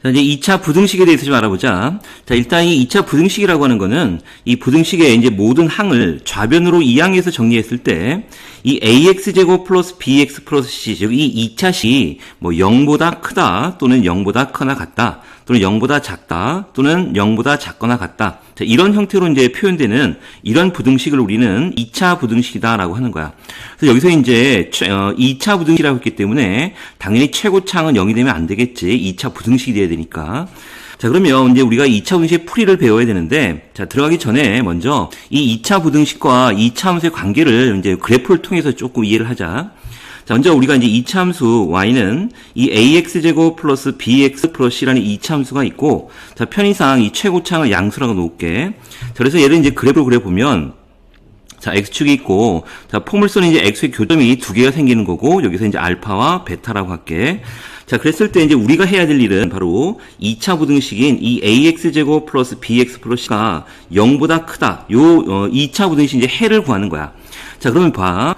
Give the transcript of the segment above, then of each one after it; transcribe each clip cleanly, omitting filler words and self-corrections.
자, 이제 2차 부등식에 대해서 좀 알아보자. 자, 일단 이 2차 부등식이라고 하는 거는 이 부등식의 이제 모든 항을 좌변으로 이항해서 정리했을 때 이 ax제곱 플러스 bx 플러스 c, 즉 이 2차식이 뭐 0보다 크다 또는 0보다 크거나 같다 또는 0보다 작다 또는 0보다 작거나 같다. 자, 이런 형태로 이제 표현되는 이런 부등식을 우리는 2차 부등식이다라고 하는 거야. 그래서 여기서 이제 2차 부등식이라고 했기 때문에 당연히 최고차항은 0이 되면 안 되겠지. 2차 부등식이 돼야 되니까. 자, 그러면 이제 우리가 2차 부등식의 풀이를 배워야 되는데, 자, 들어가기 전에 먼저 이 2차 부등식과 2차 함수의 관계를 이제 그래프를 통해서 조금 이해를 하자. 자, 먼저 우리가 이제 2차 함수 y는 이 ax제곱 플러스 bx 플러스 c라는 2차 함수가 있고, 자, 편의상 이 최고차항을 양수라고 놓을게. 자, 그래서 얘를 이제 그래프로 그려보면, 자, x축이 있고, 자, 포물선은 이제 x의 교점이 두 개가 생기는 거고, 여기서 이제 알파와 베타라고 할게. 자, 그랬을 때 이제 우리가 해야 될 일은 바로 2차 부등식인 이 ax제곱 플러스 bx 플러스 c가 0보다 크다. 2차 부등식 이제 해를 구하는 거야. 자, 그러면 봐.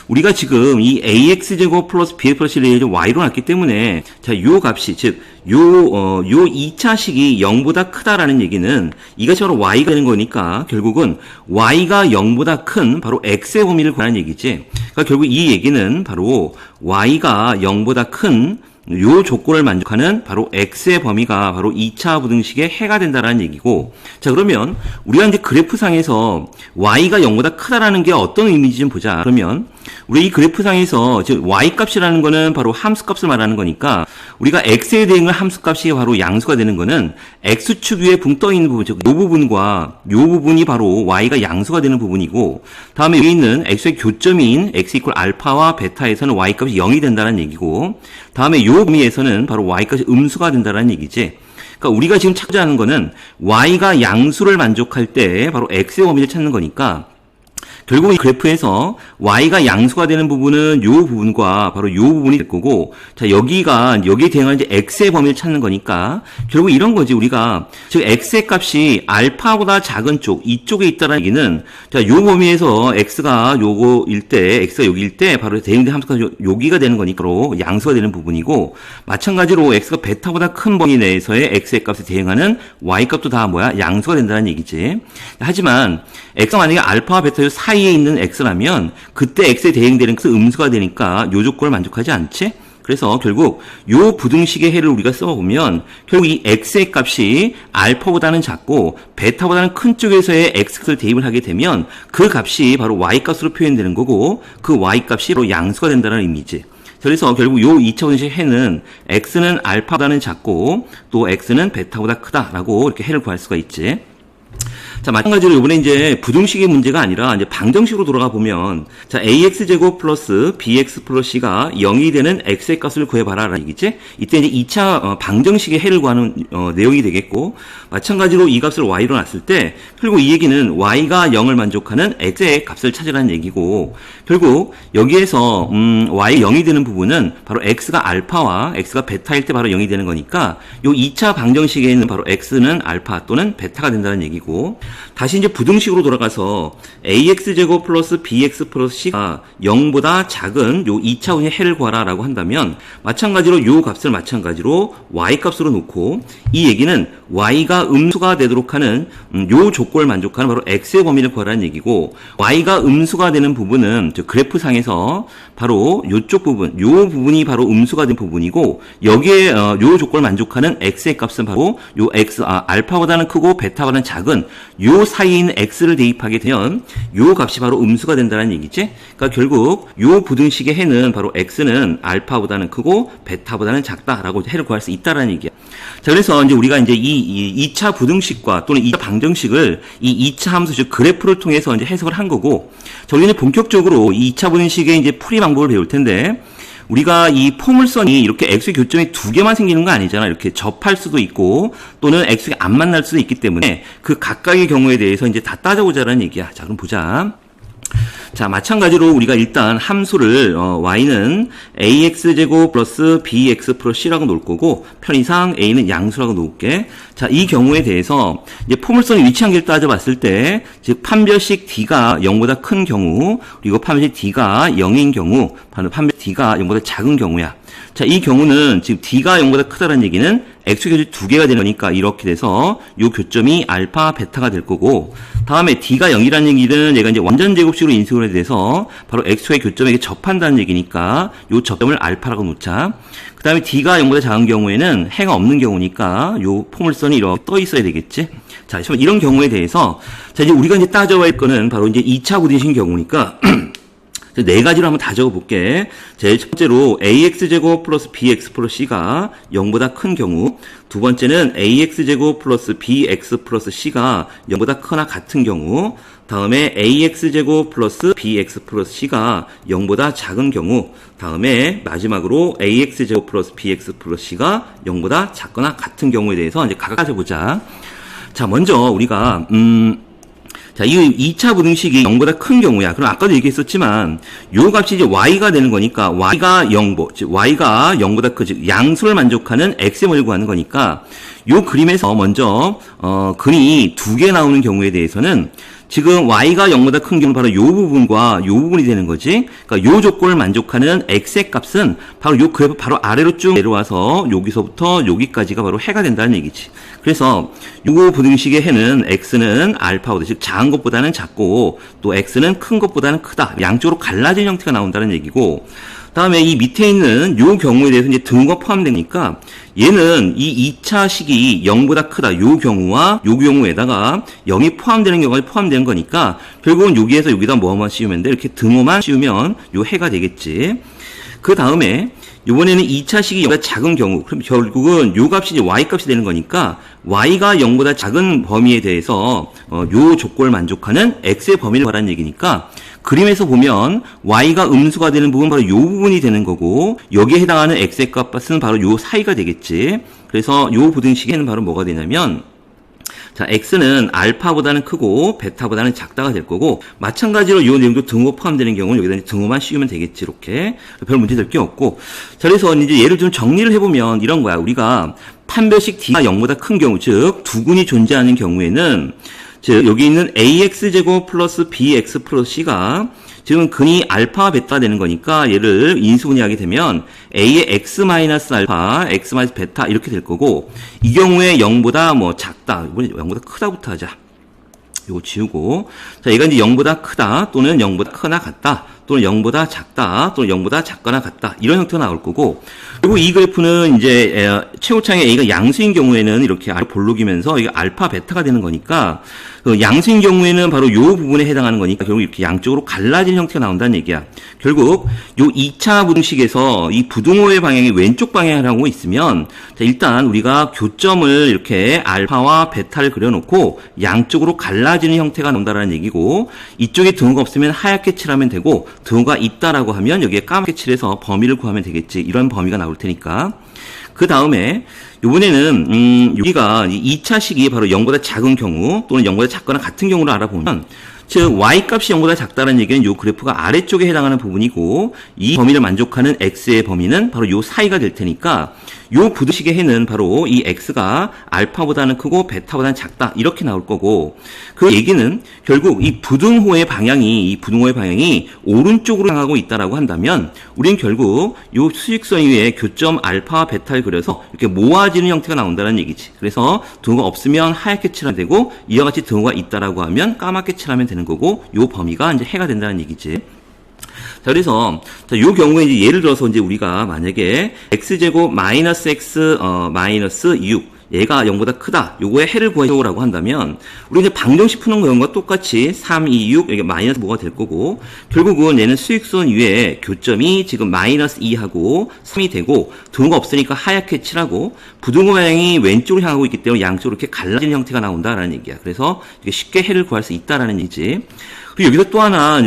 우리가 지금 이 ax제곱 플러스 bx 플러스 c를 y로 놨기 때문에, 자, 요 값이, 즉, 요 2차식이 0보다 크다라는 얘기는 이것이 바로 y가 되는 거니까 결국은 y가 0보다 큰 바로 x의 범위를 구하는 얘기지. 그러니까 결국 이 얘기는 바로 y가 0보다 큰 요 조건을 만족하는 바로 x의 범위가 바로 2차 부등식의 해가 된다라는 얘기고, 자, 그러면 우리가 이제 그래프상에서 y가 0보다 크다라는 게 어떤 의미인지 좀 보자. 그러면 우리 이 그래프상에서 즉 y 값이라는 거는 바로 함수 값을 말하는 거니까 우리가 x에 대응을 함수 값이 바로 양수가 되는 거는 x축 위에 붕 떠 있는 부분, 즉 요 부분과 요 부분이 바로 y가 양수가 되는 부분이고, 다음에 여기 있는 x의 교점인 x 이퀄 알파와 베타에서는 y 값이 0이 된다는 얘기고, 다음에 요 범위에서는 바로 y 값이 음수가 된다는 얘기지. 그러니까 우리가 지금 찾고자 하는 거는 y가 양수를 만족할 때 바로 x의 범위를 찾는 거니까 결국 이 그래프에서 y가 양수가 되는 부분은 요 부분과 바로 요 부분이 될 거고, 자, 여기에 대응하는 이제 x의 범위를 찾는 거니까 결국 이런 거지. 우리가 즉 x의 값이 알파보다 작은 쪽 이쪽에 있다는 얘기는, 자, 요 범위에서 x가 요거일 때, x가 여기일 때 바로 대응된 함수가 여기가 되는 거니까 양수가 되는 부분이고, 마찬가지로 x가 베타보다 큰 범위 내에서의 x의 값에 대응하는 y 값도 다 뭐야? 양수가 된다는 얘기지. 하지만 x가 만약에 알파와 베타 요 사이에 있는 x라면 그때 x에 대응되는 것은 음수가 되니까 요 조건을 만족하지 않지? 그래서 결국 요 부등식의 해를 우리가 써보면 결국 이 x의 값이 알파보다는 작고 베타보다는 큰 쪽에서의 x를 대입을 하게 되면 그 값이 바로 y 값으로 표현되는 거고, 그 y 값이 바로 양수가 된다는 의미지. 그래서 결국 요 2차 부등식 해는 x는 알파보다는 작고 또 x는 베타보다 크다라고 이렇게 해를 구할 수가 있지. 자, 마찬가지로 이번에 이제 부등식의 문제가 아니라 이제 방정식으로 돌아가 보면, 자, ax제곱 플러스 bx 플러스 c가 0이 되는 x의 값을 구해봐라라는 얘기지. 이때 이제 2차 방정식의 해를 구하는 내용이 되겠고, 마찬가지로 이 값을 y로 놨을 때 결국 이 얘기는 y가 0을 만족하는 x의 값을 찾으라는 얘기고, 결국 여기에서 y 0이 되는 부분은 바로 x가 알파와 x가 베타일 때 바로 0이 되는 거니까 요 2차 방정식에는 바로 x는 알파 또는 베타가 된다는 얘기고, 다시 이제 부등식으로 돌아가서 ax제곱 플러스 bx 플러스 c가 0보다 작은 요 2차 부등식의 해를 구하라라고 한다면 마찬가지로 요 값을 마찬가지로 y 값으로 놓고, 이 얘기는 y가 음수가 되도록 하는 요 조건을 만족하는 바로 x의 범위를 구하라는 얘기고, y가 음수가 되는 부분은 저 그래프상에서 바로 요쪽 부분, 요 부분이 바로 음수가 된 부분이고, 여기에 요 조건을 만족하는 x의 값은 바로 요 알파보다는 크고 베타보다는 작은 요 사이에 있는 x를 대입하게 되면 요 값이 바로 음수가 된다는 얘기지. 그러니까 결국 요 부등식의 해는 바로 x는 알파보다는 크고 베타보다는 작다라고 해를 구할 수 있다라는 얘기야. 자, 그래서 이제 우리가 이제 이 2차 부등식과 또는 2차 방정식을 이 2차 함수 즉 그래프를 통해서 이제 해석을 한 거고, 자, 우리는 본격적으로 이 2차 부등식의 이제 풀이 방법을 배울 텐데, 우리가 이 포물선이 이렇게 x의 교점이 두 개만 생기는 거 아니잖아. 이렇게 접할 수도 있고 또는 x가 안 만날 수도 있기 때문에 그 각각의 경우에 대해서 이제 다 따져보자라는 얘기야. 자, 그럼 보자. 자, 마찬가지로 우리가 일단 함수를 y는 ax제곱 플러스 bx 플러스 c라고 놓을 거고, 편의상 a는 양수라고 놓을게. 자, 이 경우에 대해서 이제 포물선의 위치 관계를 따져봤을 때, 즉 판별식 d가 0보다 큰 경우, 그리고 판별식 d가 0인 경우, 판별식 d가 0보다 작은 경우야. 자, 이 경우는 지금 d가 0보다 크다는 얘기는 X축 교점이 두 개가 되는 거니까 이렇게 돼서 요 교점이 알파, 베타가 될 거고, 다음에 D가 0이라는 얘기는 얘가 이제 완전 제곱식으로 인수분해 돼서 바로 X축의 교점에게 접한다는 얘기니까 요 접점을 알파라고 놓자. 그 다음에 D가 0보다 작은 경우에는 해가 없는 경우니까 요 포물선이 이렇게 떠 있어야 되겠지. 자, 이런 경우에 대해서 자, 이제 우리가 이제 따져야 할 거는 바로 이제 2차 부등식 경우니까 네 가지로 한번 다 적어볼게. 제일 첫 번째로 ax제곱 플러스 bx 플러스 c가 0보다 큰 경우, 두 번째는 ax제곱 플러스 bx 플러스 c가 0보다 크거나 같은 경우, 다음에 ax제곱 플러스 bx 플러스 c가 0보다 작은 경우, 다음에 마지막으로 ax제곱 플러스 bx 플러스 c가 0보다 작거나 같은 경우에 대해서 이제 각각 따져보자. 자, 먼저 우리가 자, 이 2차 부등식이 0보다 큰 경우야. 그럼 아까도 얘기했었지만 요 값이 이제 y가 되는 거니까 y가 0보, 즉 y가 0보다 크, 즉 양수를 만족하는 x의 범위를 구하는 거니까 요 그림에서 먼저 근이 두 개 나오는 경우에 대해서는 지금 y가 0보다 큰 경우는 바로 요 부분과 요 부분이 되는 거지. 그러니까 요 조건을 만족하는 x의 값은 바로 요 그래프 바로 아래로 쭉 내려와서 여기서부터 여기까지가 바로 해가 된다는 얘기지. 그래서 요 부등식의 해는 x는 알파보다, 즉 작은 것보다는 작고 또 x는 큰 것보다는 크다. 양쪽으로 갈라진 형태가 나온다는 얘기고, 다음에 이 밑에 있는 요 경우에 대해서 이제 등호가 포함되니까 얘는 이 2차 식이 0보다 크다. 요 경우와 요 경우에다가 0이 포함되는 경우가 포함되는 거니까 결국은 여기에서 여기다 뭐만 씌우면 돼? 이렇게 등호만 씌우면 요 해가 되겠지. 그 다음에 이번에는 2차 식이 0보다 작은 경우, 그럼 결국은 요 값이 이제 y 값이 되는 거니까 y가 0보다 작은 범위에 대해서 요 조건을 만족하는 x의 범위를 구하라는 얘기니까 그림에서 보면 y가 음수가 되는 부분 바로 요 부분이 되는 거고 여기에 해당하는 x의 값은 바로 요 사이가 되겠지. 그래서 요 부등식에는 바로 뭐가 되냐면 자, x는 알파보다는 크고 베타보다는 작다가 될 거고 마찬가지로 요 내용도 등호 포함되는 경우는 여기다 이제 등호만 씌우면 되겠지. 이렇게 별 문제 될 게 없고, 자, 그래서 이제 얘를 좀 정리를 해보면 이런 거야. 우리가 판별식 d가 0보다 큰 경우, 즉 두 근이 존재하는 경우에는 즉 여기 있는 ax제곱 플러스 bx 플러스 c가 지금 근이 알파 베타 되는 거니까 얘를 인수분해하게 되면 a의 x 마이너스 알파, x 마이너스 베타 이렇게 될 거고, 이 경우에 0보다 뭐 작다, 이번에 0보다 크다부터 하자. 요거 지우고, 자, 얘가 이제 0보다 크다 또는 0보다 크거나 같다 또는 0보다 작다 또는 0보다 작거나 같다 이런 형태가 나올 거고, 그리고 이 그래프는 이제 최고창의 a가 양수인 경우에는 이렇게 볼록이면서 이게 알파 베타가 되는 거니까 그 양수인 경우에는 바로 요 부분에 해당하는 거니까 결국 이렇게 양쪽으로 갈라진 형태가 나온다는 얘기야. 결국 요 2차 부등식에서 이 부등호의 방향이 왼쪽 방향이라고 있으면 자, 일단 우리가 교점을 이렇게 알파와 베타를 그려놓고 양쪽으로 갈라지는 형태가 나온다는 얘기고, 이쪽에 등호가 없으면 하얗게 칠하면 되고 등호가 있다라고 하면 여기에 까맣게 칠해서 범위를 구하면 되겠지. 이런 범위가 나올 테니까. 그 다음에 이번에는 여기가 2차 식이 바로 0보다 작은 경우 또는 0보다 작거나 같은 경우를 알아보면, 즉 y값이 0보다 작다는 얘기는 이 그래프가 아래쪽에 해당하는 부분이고 이 범위를 만족하는 x의 범위는 바로 이 사이가 될 테니까 이 부등식의 해는 바로 이 x가 알파보다는 크고 베타보다는 작다 이렇게 나올 거고, 그 얘기는 결국 이 부등호의 방향이 오른쪽으로 향하고 있다라고 한다면 우리는 결국 이 수직선 위에 교점 알파와 베타를 그려서 이렇게 모아지는 형태가 나온다는 얘기지. 그래서 등호가 없으면 하얗게 칠하면 되고 이와 같이 등호가 있다라고 하면 까맣게 칠하면 되는 거고, 요 범위가 이제 해가 된다는 얘기지. 자, 그래서 자, 요 경우에 이제 예를 들어서 이제 우리가 만약에 x제곱 마이너스 x 마이너스 6 얘가 0보다 크다. 요거의 해를 구하라고 한다면 우리 이제 방정식 푸는 거과 똑같이 3, 2, 6 이게 마이너스 뭐가 될 거고, 결국은 얘는 수직선 위에 교점이 지금 마이너스 2하고 3이 되고 등호가 없으니까 하얗게 칠하고 부등호 방향이 왼쪽으로 향하고 있기 때문에 양쪽으로 이렇게 갈라진 형태가 나온다라는 얘기야. 그래서 이게 쉽게 해를 구할 수 있다라는 얘기지. 그리고 여기서 또 하나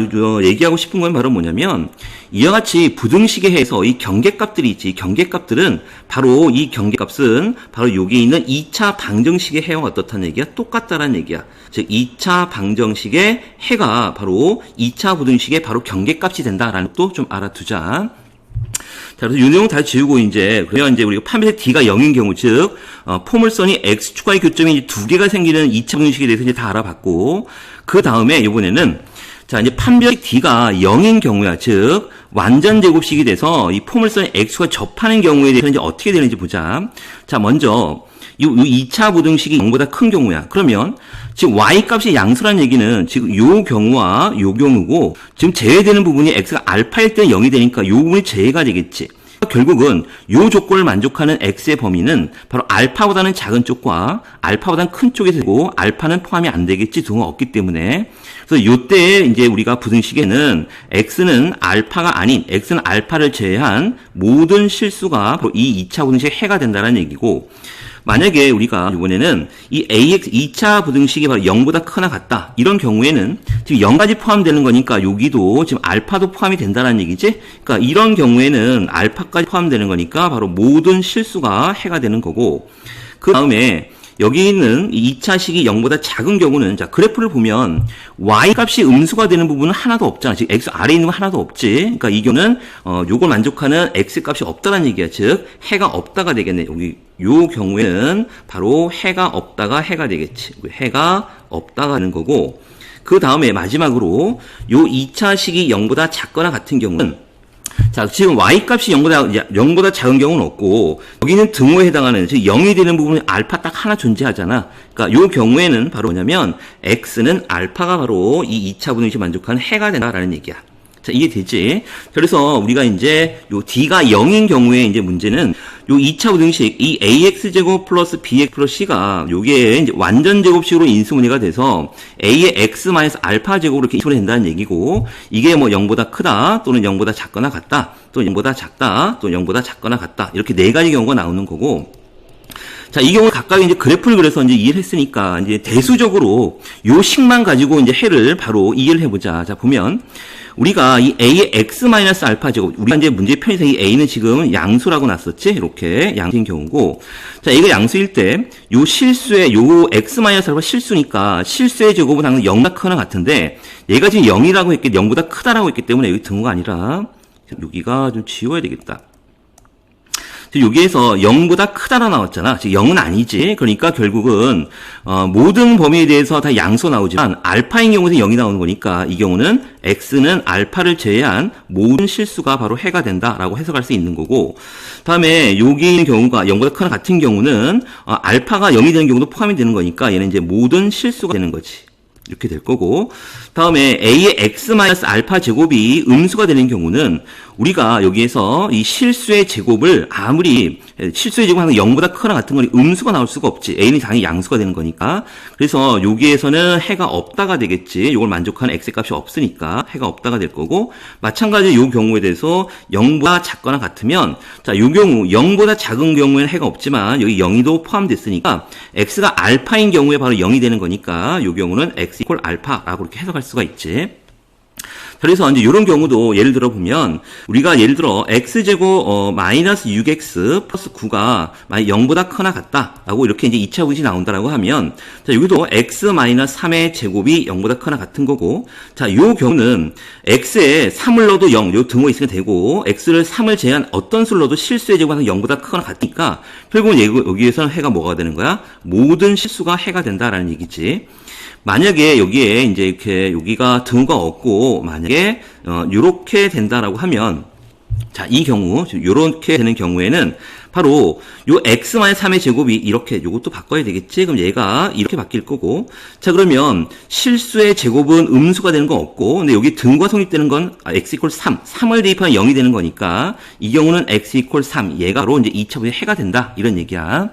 얘기하고 싶은 건 바로 뭐냐면 이와 같이 부등식에 해서 이 경계값들이 있지. 경계값들은 바로 이 경계값은 바로 여기 있는 2차 방정식의 해와 어떻다는 얘기야? 똑같다라는 얘기야. 즉 2차 방정식의 해가 바로 2차 부등식의 바로 경계값이 된다라는 것도 좀 알아두자. 자, 그래서 이 내용 다 지우고 그러면 우리가 판별식 D가 0인 경우, 즉 포물선이 X축과의 교점이 두 개가 생기는 2차 부등식에 대해서 이제 다 알아봤고, 그 다음에 이번에는 자, 이제 판별식 D가 0인 경우야. 즉, 완전 제곱식이 돼서 이 포물선이 X와 접하는 경우에 대해서 이제 어떻게 되는지 보자. 자, 먼저, 이 2차 부등식이 0보다 큰 경우야. 그러면, 지금 Y 값이 양수라는 얘기는 지금 요 경우와 요 경우고, 지금 제외되는 부분이 X가 알파일 때는 0이 되니까 요 부분이 제외가 되겠지. 결국은 요 조건을 만족하는 X의 범위는 바로 알파보다는 작은 쪽과 알파보다는 큰 쪽에서 되고 알파는 포함이 안 되겠지. 등은 없기 때문에. 그래서 요때 이제 우리가 부등식에는 X는 알파가 아닌 X는 알파를 제외한 모든 실수가 바로 이 2차 부등식의 해가 된다는 얘기고, 만약에 우리가 이번에는 이 AX 2차 부등식이 바로 0보다 크거나 같다. 이런 경우에는 지금 0까지 포함되는 거니까 여기도 지금 알파도 포함이 된다는 얘기지? 그러니까 이런 경우에는 알파까지 포함되는 거니까 바로 모든 실수가 해가 되는 거고, 그 다음에 여기 있는 이 2차식이 0보다 작은 경우는, 자, 그래프를 보면 Y 값이 음수가 되는 부분은 하나도 없잖아. 즉, X 아래에 있는 건 하나도 없지. 그러니까 이 경우는, 요걸 만족하는 X 값이 없다는 얘기야. 즉, 해가 없다가 되겠네. 여기, 요 경우에는 바로 해가 없다가 해가 되겠지. 해가 없다가 하는 거고, 그 다음에 마지막으로 요 2차식이 0보다 작거나 같은 경우는, 자, 지금 Y 값이 0보다 작은 경우는 없고, 여기는 등호에 해당하는, 즉 0이 되는 부분이 알파 딱 하나 존재하잖아. 그러니까 요 경우에는 바로 뭐냐면, X는 알파가 바로 이 2차 부등식 만족하는 해가 된다라는 얘기야. 자, 이게 되지. 그래서 우리가 이제 요 D가 0인 경우에 이제 문제는 요 2차 부등식, 이 AX제곱 플러스 BX 플러스 C가 요게 이제 완전 제곱식으로 인수분해가 돼서 A의 X 마이너스 알파 제곱으로 이렇게 인수분해 된다는 얘기고, 이게 뭐 0보다 크다, 또는 0보다 작거나 같다, 또는 0보다 작다, 또는 0보다 작거나 같다. 이렇게 네 가지 경우가 나오는 거고, 자, 이 경우 각각 이제 그래프를 그려서 이제 이해를 했으니까 이제 대수적으로 요 식만 가지고 이제 해를 바로 이해를 해보자. 자, 보면 우리가 이 A의 X 마이너스 알파 제곱, 우리가 이제 문제 편에서 이 A는 지금 양수라고 놨었지? 이렇게 양수인 경우고, 자, 이거 양수일 때 요 실수의 요 X 마이너스 알파 실수니까 실수의 제곱은 항상 0보다 크거나 같은데, 얘가 지금 0이라고 했기, 0보다 크다라고 했기 때문에 여기 등호가 아니라 여기가 좀 지워야 되겠다. 여기에서 0보다 크다라 나왔잖아. 즉 0은 아니지. 그러니까 결국은 모든 범위에 대해서 다 양수 나오지만 알파인 경우는 0이 나오는 거니까 이 경우는 X는 알파를 제외한 모든 실수가 바로 해가 된다라고 해석할 수 있는 거고, 다음에 여기 있는 경우가 0보다 크거나 같은 경우는 알파가 0이 되는 경우도 포함이 되는 거니까 얘는 이제 모든 실수가 되는 거지. 이렇게 될 거고, 다음에 A의 X 마이너스 알파 제곱이 음수가 되는 경우는 우리가 여기에서 이 실수의 제곱을 아무리 실수의 제곱은 항상 0보다 크거나 같은 거니 음수가 나올 수가 없지. A는 당연히 양수가 되는 거니까. 그래서 여기에서는 해가 없다가 되겠지. 이걸 만족하는 X 값이 없으니까 해가 없다가 될 거고, 마찬가지로 이 경우에 대해서 0보다 작거나 같으면, 자, 이 경우 0보다 작은 경우에는 해가 없지만 여기 0이도 포함됐으니까 X가 알파인 경우에 바로 0이 되는 거니까 이 경우는 X 이퀄 알파라고 이렇게 해석할 수가 있지. 그래서 이제 이런 경우도 예를 들어 보면 우리가 예를 들어 x제곱 마이너스 6x 플러스 9가 만약 0보다 크거나 같다라고 이렇게 이제 2차 부등식이 나온다라고 하면, 자, 여기도 x 마이너스 3의 제곱이 0보다 크거나 같은 거고, 자, 요 경우는 x에 3을 넣어도 0, 요 등호 있으면 되고, x를 3을 제한 어떤 수를 넣어도 실수의 제곱은 0보다 크거나 같으니까 결국은 여기에서는 해가 뭐가 되는 거야? 모든 실수가 해가 된다라는 얘기지. 만약에 여기에 이제 이렇게 여기가 등호가 없고 만약에 요렇게 된다라고 하면, 자, 이 경우 요렇게 되는 경우에는 바로 요 x-3의 제곱이 이렇게, 요것도 바꿔야 되겠지. 그럼 얘가 이렇게 바뀔 거고, 자, 그러면 실수의 제곱은 음수가 되는 건 없고, 근데 여기 등과 성립되는 건 x 이퀄 3, 3을 대입하면 0이 되는 거니까 이 경우는 x 이퀄 3, 얘가 바로 이제 2차 부등식의 해가 된다 이런 얘기야.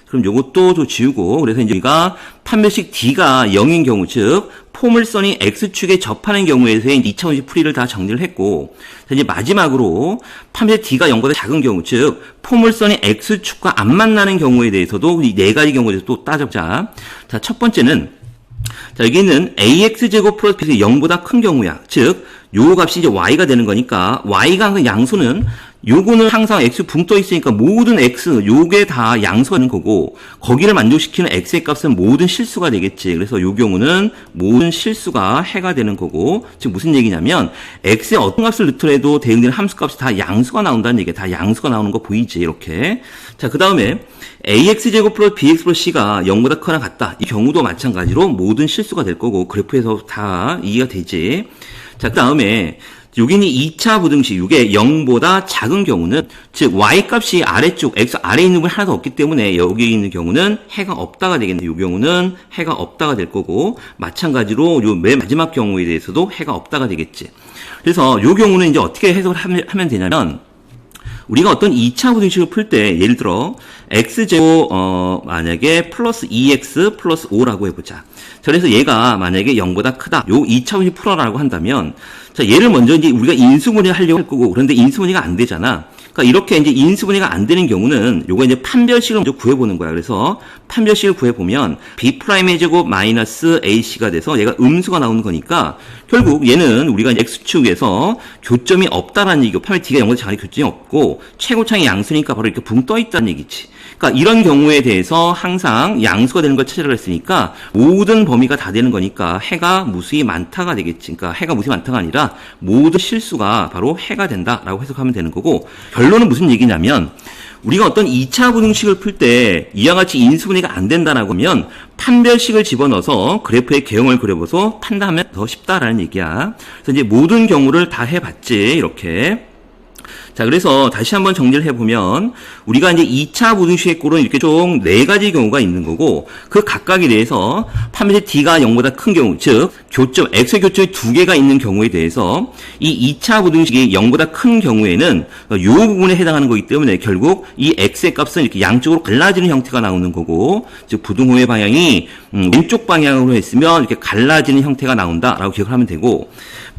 그럼 요것도 좀 지우고, 그래서 이제 우리가 판별식 D가 0인 경우, 즉 포물선이 X축에 접하는 경우에서의 2차 부등식 풀이를 다 정리를 했고, 자, 이제 마지막으로 판별식 D가 0보다 작은 경우, 즉 포물선이 X축과 안 만나는 경우에 대해서도 이 네 가지 경우에 대해서 또 따져보자. 자, 첫 번째는, 자, 여기는 AX제곱 플러스 B가 0보다 큰 경우야. 즉 요 값이 이제 y가 되는 거니까 y가 항상 양수는 요거는 항상 x 붕 떠 있으니까 모든 x 요게 다 양수가 되는 거고 거기를 만족시키는 x의 값은 모든 실수가 되겠지. 그래서 요 경우는 모든 실수가 해가 되는 거고 지금 무슨 얘기냐면 x의 어떤 값을 넣더라도 대응되는 함수값이 다 양수가 나온다는 얘기야. 다 양수가 나오는 거 보이지 이렇게. 자, 그 다음에 ax제곱 플러스 bx 플러스 c가 0보다 크거나 같다. 이 경우도 마찬가지로 모든 실수가 될 거고 그래프에서 다 이해가 되지. 자, 그 다음에 여기는 2차 부등식, 이게 0보다 작은 경우는, 즉, y값이 아래쪽, x 아래에 있는 부분이 하나도 없기 때문에 여기 있는 경우는 해가 없다가 되겠네요. 이 경우는 해가 없다가 될 거고, 마찬가지로 요 맨 마지막 경우에 대해서도 해가 없다가 되겠지. 그래서 요 경우는 이제 어떻게 해석을 하면 되냐면, 우리가 어떤 2차 부등식을 풀 때, 예를 들어, x제곱, 만약에 플러스 2x 플러스 5라고 해보자. 자, 그래서 얘가 만약에 0보다 크다. 요 2차 부등식 풀어라고 한다면, 자, 얘를 먼저 이제 우리가 인수분해를 하려고 할 거고, 그런데 인수분해가 안 되잖아. 그러니까 이렇게 이제 인수분해가 안 되는 경우는 요거 이제 판별식을 먼저 구해보는 거야. 그래서 판별식을 구해보면 b'의 제곱 마이너스 ac가 돼서 얘가 음수가 나오는 거니까 결국 얘는 우리가 x축에서 교점이 없다라는 얘기고 판별 d가 0보다 작은 교점이 없고 최고창이 양수니까 바로 이렇게 붕 떠 있다는 얘기지. 그러니까 이런 경우에 대해서 항상 양수가 되는 걸 찾으라고 했으니까 모든 범위가 다 되는 거니까 해가 무수히 많다가 되겠지. 그러니까 해가 무수히 많다가 아니라 모든 실수가 바로 해가 된다라고 해석하면 되는 거고 결론은 무슨 얘기냐면 우리가 어떤 2차 부등식을 풀 때 이와 같이 인수분해가 안 된다라고 하면 판별식을 집어넣어서 그래프의 개형을 그려봐서 판단하면 더 쉽다라는 얘기야. 그래서 이제 모든 경우를 다 해봤지 이렇게. 자, 그래서 다시 한번 정리를 해보면 우리가 이제 2차 부등식의 꼴은 이렇게 총 4가지 경우가 있는 거고 그 각각에 대해서 판별식 d가 0보다 큰 경우, 즉 교점, x의 교점이 2개가 있는 경우에 대해서 이 2차 부등식이 0보다 큰 경우에는 이 부분에 해당하는 거기 때문에 결국 이 x의 값은 이렇게 양쪽으로 갈라지는 형태가 나오는 거고 즉 부등호의 방향이 왼쪽 방향으로 했으면 이렇게 갈라지는 형태가 나온다라고 기억을 하면 되고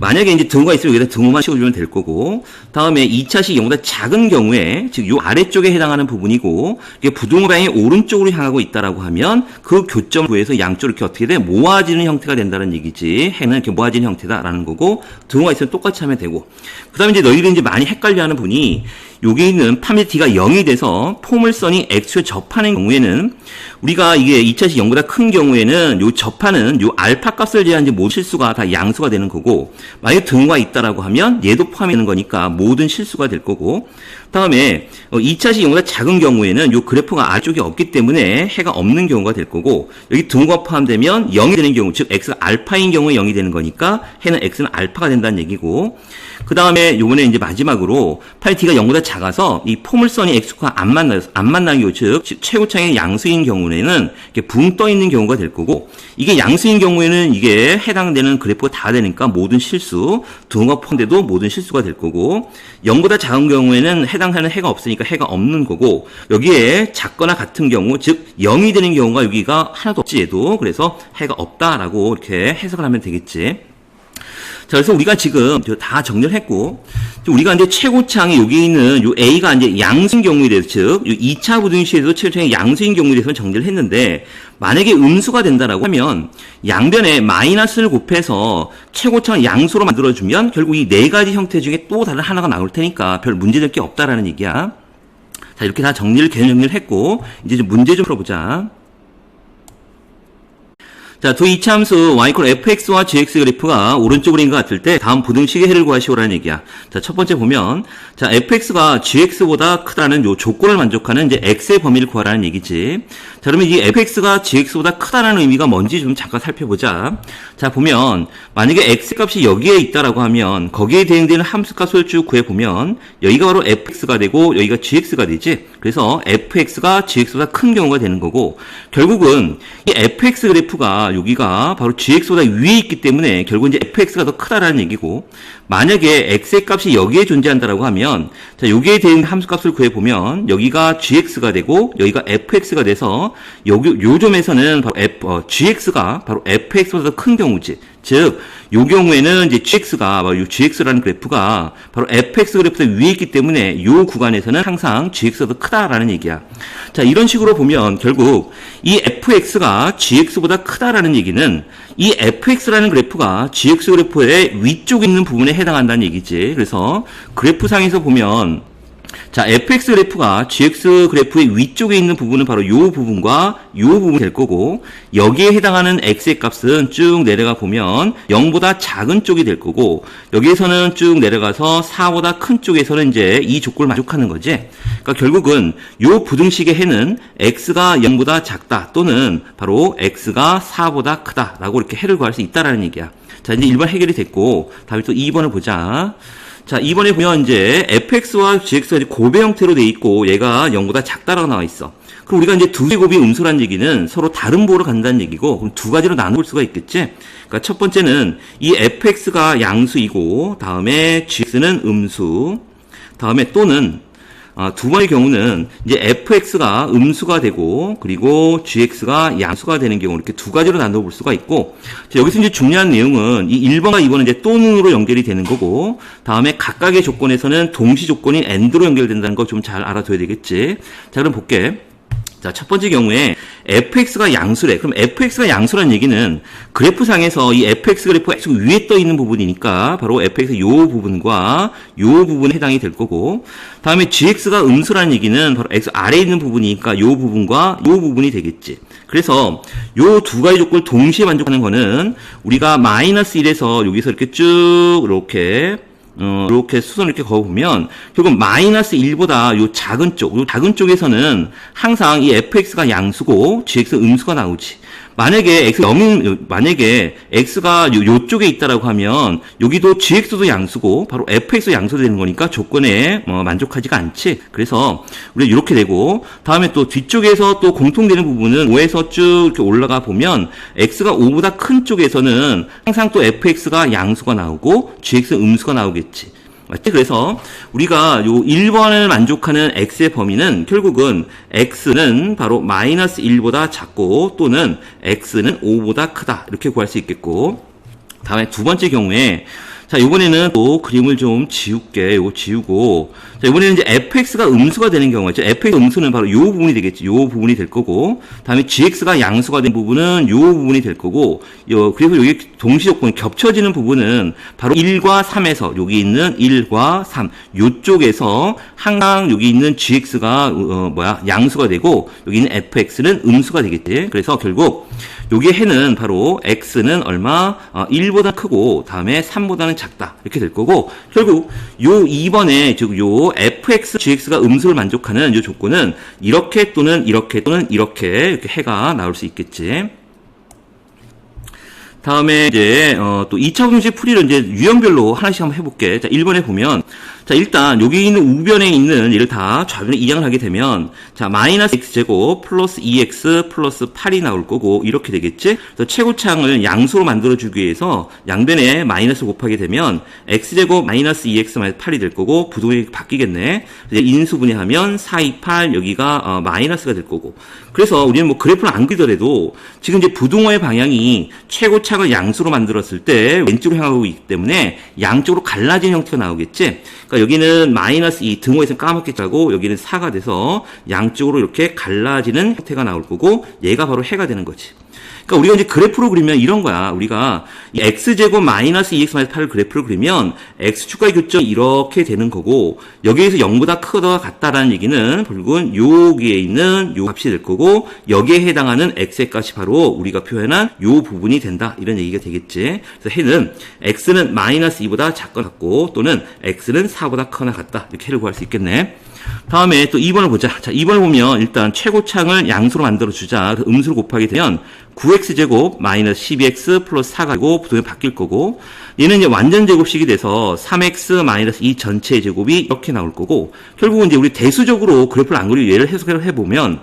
만약에 이제 등호가 있으면 여기다 등호만 씌워주면 될 거고 다음에 2차식 0보다 작은 경우에 즉 요 아래쪽에 해당하는 부분이고 이게 부등호 방향이 오른쪽으로 향하고 있다라고 하면 그 교점 구해서 양쪽으로 이렇게 어떻게 돼? 모아지는 형태가 된다는 얘기지. 해는 이렇게 모아지는 형태다라는 거고 등호가 있으면 똑같이 하면 되고 그 다음에 이제 너희들이 이제 많이 헷갈려하는 분이 여기 있는 판별 d가 0이 돼서 포물선이 x에 접하는 경우에는 우리가 이게 2차식 0보다 큰 경우에는 요 접하는 요 알파 값을 제한 이제 모든 실수가 다 양수가 되는 거고 만약에 등호가 있다라고 하면 얘도 포함이 되는 거니까 모든 실수가 될 거고 다음에 2차식 0보다 작은 경우에는 요 그래프가 아래쪽에 없기 때문에 해가 없는 경우가 될 거고 여기 등호가 포함되면 0이 되는 경우 즉 x가 알파인 경우에 0이 되는 거니까 해는 x는 알파가 된다는 얘기고 그 다음에 요번에 이제 마지막으로 판별 d가 0보다 작아서 이 포물선이 x과 안 만나는 경우 즉 최고창의 양수인 경우에는 이렇게 붕 떠 있는 경우가 될 거고 이게 양수인 경우에는 이게 해당되는 그래프가 다 되니까 모든 실수 등호가 포함돼도 모든 실수가 될 거고 0보다 작은 경우에는 해당하는 해가 없으니까 해가 없는 거고 여기에 작거나 같은 경우 즉 0이 되는 경우가 여기가 하나도 없지 얘도 그래서 해가 없다라고 이렇게 해석을 하면 되겠지. 자, 그래서 우리가 지금 다 정리를 했고, 우리가 이제 최고창이 여기 있는 요 A가 이제 양수인 경우에 대해서, 즉, 2차 부등식에서 최고창이 양수인 경우에 대해서 정리를 했는데, 만약에 음수가 된다라고 하면, 양변에 마이너스를 곱해서 최고창을 양수로 만들어주면, 결국 이 4가지 형태 중에 또 다른 하나가 나올 테니까 별 문제될 게 없다라는 얘기야. 자, 이렇게 다 개념 정리를 했고, 이제 좀 문제 좀 풀어보자. 자, 두 이차함수 y fx와 gx 그래프가 오른쪽으로 있는 것 같을 때 다음 부등식의 해를 구하시오라는 얘기야. 자, 첫 번째 보면 자, fx가 gx보다 크다는 요 조건을 만족하는 이제 x의 범위를 구하라는 얘기지. 자, 그러면 이 fx가 gx보다 크다라는 의미가 뭔지 좀 잠깐 살펴보자. 자, 보면 만약에 x 값이 여기에 있다라고 하면 거기에 대응되는 함수 값을 쭉 구해 보면 여기가 바로 fx가 되고 여기가 gx가 되지. 그래서 fx가 gx보다 큰 경우가 되는 거고 결국은 이 fx 그래프가 여기가 바로 gx보다 위에 있기 때문에 결국 이제 fx가 더 크다라는 얘기고 만약에 x의 값이 여기에 존재한다라고 하면 자, 여기에 대응 함수 값을 구해 보면 여기가 gx가 되고 여기가 fx가 돼서 여기 요 점에서는 바로 gx가 바로 fx보다 더 큰 경우지. 즉, 요 경우에는 이제 gx가 바로 요 gx라는 그래프가 바로 fx 그래프보다 위에 있기 때문에 요 구간에서는 항상 gx가 더 크다라는 얘기야. 자, 이런 식으로 보면 결국 이 fx가 gx보다 크다라는 얘기는 이 fx라는 그래프가 gx 그래프의 위쪽에 있는 부분에 해당한다는 얘기지. 그래서 그래프상에서 보면 자, fx 그래프가 gx 그래프의 위쪽에 있는 부분은 바로 이 부분과 이 부분이 될 거고, 여기에 해당하는 x의 값은 쭉 내려가 보면 0보다 작은 쪽이 될 거고, 여기에서는 쭉 내려가서 4보다 큰 쪽에서는 이제 이 조건을 만족하는 거지. 그러니까 결국은 이 부등식의 해는 x가 0보다 작다 또는 바로 x가 4보다 크다라고 이렇게 해를 구할 수 있다라는 얘기야. 자, 이제 1번 해결이 됐고, 다음에 또 2번을 보자. 자, 2번에 보면 이제 fx와 gx가 곱의 형태로 돼 있고 얘가 0보다 작다라고 나와 있어. 그럼 우리가 이제 두 제곱이 음수란 얘기는 서로 다른 보로 간다는 얘기고, 그럼 두 가지로 나눠볼 수가 있겠지? 그러니까 첫 번째는 이 fx가 양수이고, 다음에 gx는 음수, 다음에 또는 두 번의 경우는 이제 fx가 음수가 되고 그리고 gx가 양수가 되는 경우, 이렇게 두 가지로 나눠볼 수가 있고, 자, 여기서 이제 중요한 내용은 이 1번과 2번은 이제 또는으로 연결이 되는 거고, 다음에 각각의 조건에서는 동시 조건인 and로 연결된다는 거 좀 잘 알아둬야 되겠지. 자, 그럼 볼게. 자, 첫 번째 경우에 fx가 양수래. 그럼 fx가 양수라는 얘기는 그래프상에서 이 fx 그래프가 계속 위에 떠 있는 부분이니까 바로 fx의 요 부분과 요 부분에 해당이 될 거고, 다음에 gx가 음수라는 얘기는 바로 x 아래에 있는 부분이니까 요 부분과 요 부분이 되겠지. 그래서 요 두 가지 조건을 동시에 만족하는 거는 우리가 마이너스 1에서 여기서 이렇게 쭉 이렇게 수선을 이렇게 그어보면 결국 마이너스 1보다 요 작은 쪽에서는 항상 이 fx가 양수고 gx 음수가 나오지. 만약에 x가 요쪽에 있다라고 하면 여기도 gx도 양수고 바로 fx 양수도 되는 거니까 조건에 만족하지가 않지. 그래서 우리가 이렇게 되고, 다음에 또 뒤쪽에서 또 공통되는 부분은 5에서 쭉 이렇게 올라가 보면 x가 5보다 큰 쪽에서는 항상 또 fx가 양수가 나오고 gx 음수가 나오겠지. 맞지? 그래서 우리가 요 1번을 만족하는 x의 범위는 결국은 x는 바로 마이너스 1보다 작고 또는 x는 5보다 크다, 이렇게 구할 수 있겠고, 다음에 두 번째 경우에 자, 이번에는 또 그림을 좀 지울게. 요거 지우고. 자, 이번에는 이제 fx가 음수가 되는 경우가 있죠. fx 음수는 바로 요 부분이 되겠지. 요 부분이 될 거고, 다음에 gx가 양수가 된 부분은 요 부분이 될 거고, 그래서 여기 동시 조건이 겹쳐지는 부분은 바로 1과 3에서 여기 있는 1과 3 요쪽에서 항상 여기 있는 gx가 양수가 되고 여기 있는 fx는 음수가 되겠지. 그래서 결국 여기에 해는 바로 x는 얼마? 1보다 크고 다음에 3보다는 작다, 이렇게 될 거고, 결국 요 2번에 즉 요 fx, gx가 음수를 만족하는 요 조건은 이렇게 또는 이렇게 또는 이렇게 해가 나올 수 있겠지. 다음에 이제 또 2차 부등식 풀이를 이제 유형별로 하나씩 한번 해볼게. 자, 1번에 보면, 자, 일단 여기 있는 우변에 있는 얘를 다 좌변에 이항을 하게 되면, 자, 마이너스 x제곱 플러스 2x 플러스 8이 나올 거고, 이렇게 되겠지? 그래서 최고창을 양수로 만들어주기 위해서 양변에 마이너스 곱하게 되면 x제곱 마이너스 2x 마이너스 8이 될 거고, 부동이 바뀌겠네. 이제 인수분해하면 4, 2, 8 여기가 마이너스가 될 거고. 그래서 우리는 뭐 그래프를 안 그리더라도 지금 이제 부등호의 방향이 최고창을 양수로 만들었을 때 왼쪽으로 향하고 있기 때문에 양쪽으로 갈라진 형태가 나오겠지. 그러니까 여기는 마이너스 2, 등호에서 까맣게 짜고 여기는 4가 돼서 양쪽으로 이렇게 갈라지는 형태가 나올 거고, 얘가 바로 해가 되는 거지. 그러니까 우리가 이제 그래프로 그리면 이런 거야. 우리가 이 x제곱 마이너스 2x 마이너스 8을 그래프를 그리면 x축과의 교점이 이렇게 되는 거고, 여기에서 0보다 크거나 같다라는 얘기는 결국은 여기에 있는 요 값이 될 거고, 여기에 해당하는 x의 값이 바로 우리가 표현한 요 부분이 된다, 이런 얘기가 되겠지. 그래서 해는 x는 마이너스 2보다 작거나 같고 또는 x는 4보다 크거나 같다, 이렇게 해를 구할 수 있겠네. 다음에 또 2번을 보자. 자, 2번을 보면 일단 최고창을 양수로 만들어주자. 음수로 곱하게 되면 9x제곱 마이너스 12x 플러스 4가 되고 부동이 바뀔 거고, 얘는 이제 완전 제곱식이 돼서 3x 마이너스 2 전체의 제곱이 이렇게 나올 거고, 결국은 이제 우리 대수적으로 그래프를 안 그리고 얘를 해석을 해보면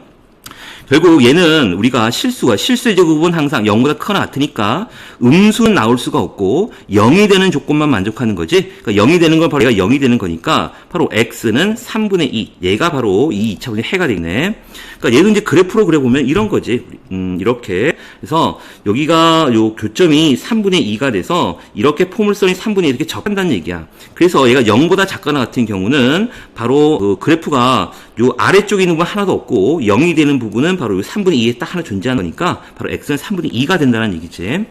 결국 얘는 우리가 실수의 제곱은 항상 0보다 크거나 같으니까 음수는 나올 수가 없고 0이 되는 조건만 만족하는 거지. 그러니까 0이 되는 건 바로 얘가 0이 되는 거니까 바로 x는 3분의 2. 얘가 바로 이 2차분의 해가 되겠네. 그러니까 얘도 이제 그래프로 그려보면 이런 거지. 이렇게. 그래서 여기가 요 교점이 3분의 2가 돼서 이렇게 포물선이 3분의 2 이렇게 접한다는 얘기야. 그래서 얘가 0보다 작거나 같은 경우는 바로 그 그래프가 요 아래쪽에 있는 부분 하나도 없고 0이 되는 부분은 바로 요 3분의 2에 딱 하나 존재하는 거니까 바로 x는 3분의 2가 된다는 얘기지.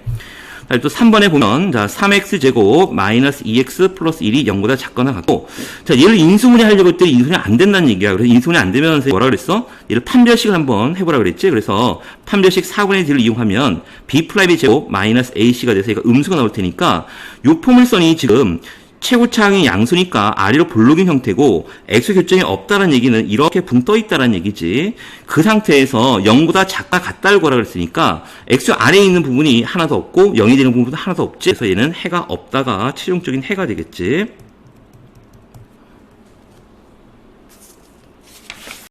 또 3번에 보면, 자, 3x제곱 마이너스 2x 플러스 1이 0보다 작거나 같고, 자, 얘를 인수분해 하려고 했더니 인수분해 안 된다는 얘기야. 그래서 인수분해 안 되면서 뭐라 그랬어? 얘를 판별식을 한번 해보라 그랬지? 그래서 판별식 4분의 D를 이용하면 b 플라이의 제곱 마이너스 ac가 돼서 얘가 음수가 나올 테니까 요 포물선이 지금 최고차항이 양수니까 아래로 볼록인 형태고 x 교점이 없다는 얘기는 이렇게 붕 떠 있다는 얘기지. 그 상태에서 0보다 작다 같다를 구하라 그랬으니까 x 아래에 있는 부분이 하나도 없고 0이 되는 부분도 하나도 없지. 그래서 얘는 해가 없다가 최종적인 해가 되겠지.